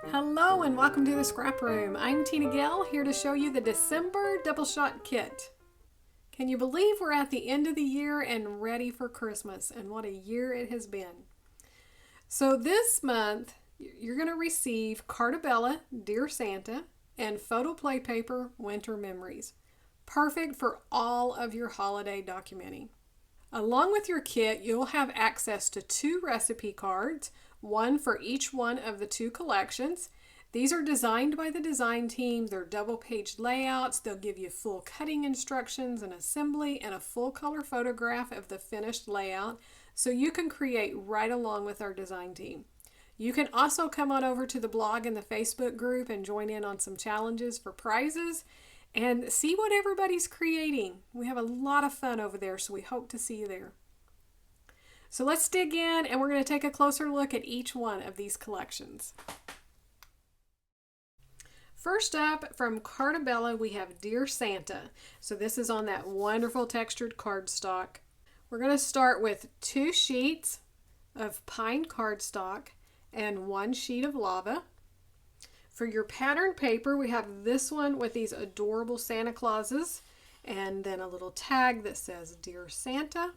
Hello and welcome to the Scrap Room. I'm Tina Gill, here to show you the December Double Shot Kit. Can you believe we're at the end of the year and ready for Christmas, and what a year it has been. So this month you're going to receive Cartabella Dear Santa and Photo Play Paper Winter Memories. Perfect for all of your holiday documenting. Along with your kit, you'll have access to 2 recipe cards, one for each one of the 2 collections. These are designed by the design team. They're double-page layouts. They'll give you full cutting instructions and assembly and a full color photograph of the finished layout, so you can create right along with our design team. You can also come on over to the blog and the Facebook group and join in on some challenges for prizes and see what everybody's creating. We have a lot of fun over there, so we hope to see you there. So let's dig in, and we're going to take a closer look at each one of these collections. First up, from Cartabella, we have Dear Santa. So this is on that wonderful textured cardstock. We're going to start with 2 sheets of pine cardstock and 1 sheet of lava. For your pattern paper, we have this one with these adorable Santa Clauses and then a little tag that says Dear Santa.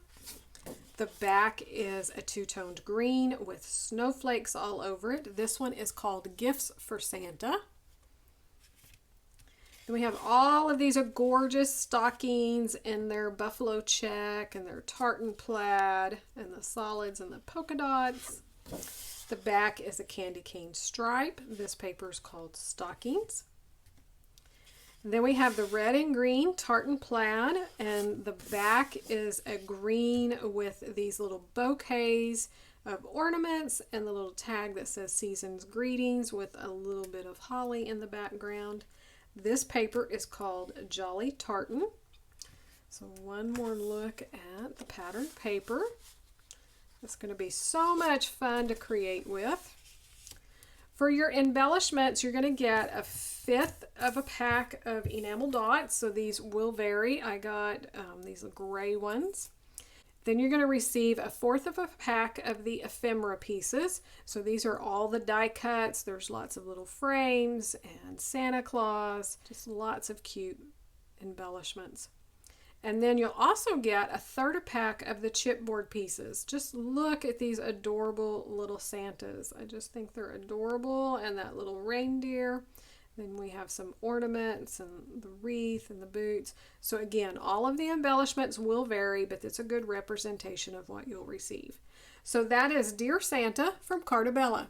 The back is a 2-toned green with snowflakes all over it. This one is called Gifts for Santa. Then we have all of these gorgeous stockings in their buffalo check and their tartan plaid and the solids and the polka dots. The back is a candy cane stripe. This paper is called Stockings. Then we have the red and green tartan plaid, and the back is a green with these little bouquets of ornaments and the little tag that says Season's Greetings with a little bit of holly in the background. This paper is called Jolly Tartan. So one more look at the pattern paper. It's going to be so much fun to create with. For your embellishments, you're going to get a 1/5 of a pack of enamel dots. So these will vary. I got these gray ones. Then you're going to receive a 1/4 of a pack of the ephemera pieces. So these are all the die cuts. There's lots of little frames and Santa Claus, just lots of cute embellishments. And then you'll also get a 1/3 a pack of the chipboard pieces. Just look at these adorable little Santas. I just think they're adorable, and that little reindeer. Then we have some ornaments and the wreath and the boots. So again, all of the embellishments will vary, but it's a good representation of what you'll receive. So that is Dear Santa from Cartabella.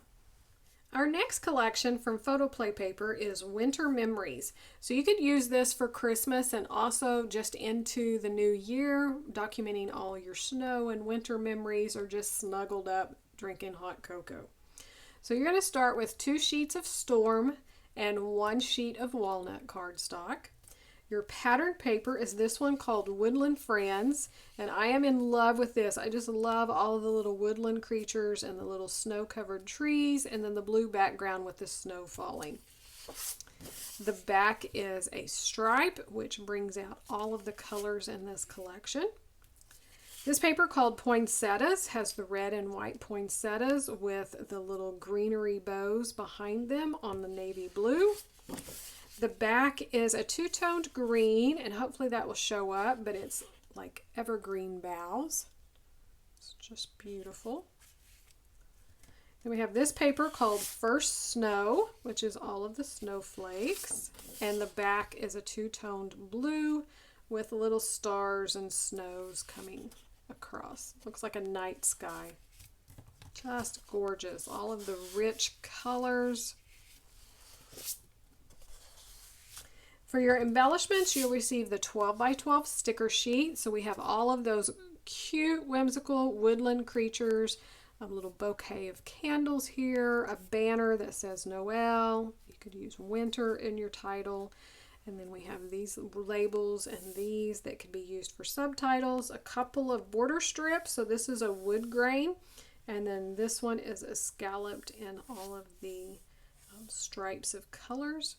Our next collection from Photo Play Paper is Winter Memories. So you could use this for Christmas and also just into the new year, documenting all your snow and winter memories, or just snuggled up drinking hot cocoa. So you're going to start with 2 sheets of Storm and 1 sheet of walnut cardstock. Your pattern paper is this one called Woodland Friends, and I am in love with this. I just love all of the little woodland creatures and the little snow-covered trees, and then the blue background with the snow falling. The back is a stripe, which brings out all of the colors in this collection. This paper called Poinsettias has the red and white poinsettias with the little greenery bows behind them on the navy blue. The back is a 2-toned green, and hopefully that will show up, but it's like evergreen boughs. It's just beautiful. Then we have this paper called First Snow, which is all of the snowflakes. And the back is a 2-toned blue with little stars and snows coming across. Looks like a night sky. Just gorgeous. All of the rich colors. For your embellishments, you'll receive the 12 by 12 sticker sheet. So we have all of those cute, whimsical woodland creatures, a little bouquet of candles here, a banner that says Noel. You could use winter in your title. And then we have these labels and these that could be used for subtitles, a couple of border strips. So this is a wood grain. And then this one is a scalloped in all of the stripes of colors.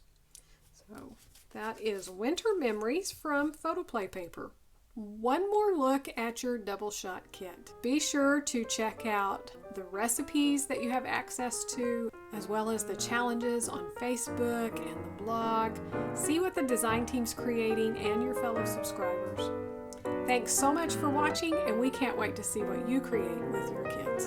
So that is Winter Memories from Photo Play Paper. One more look at your double shot kit. Be sure to check out the recipes that you have access to, as well as the challenges on Facebook and the blog. See what the design team's creating and your fellow subscribers. Thanks so much for watching, and we can't wait to see what you create with your kits.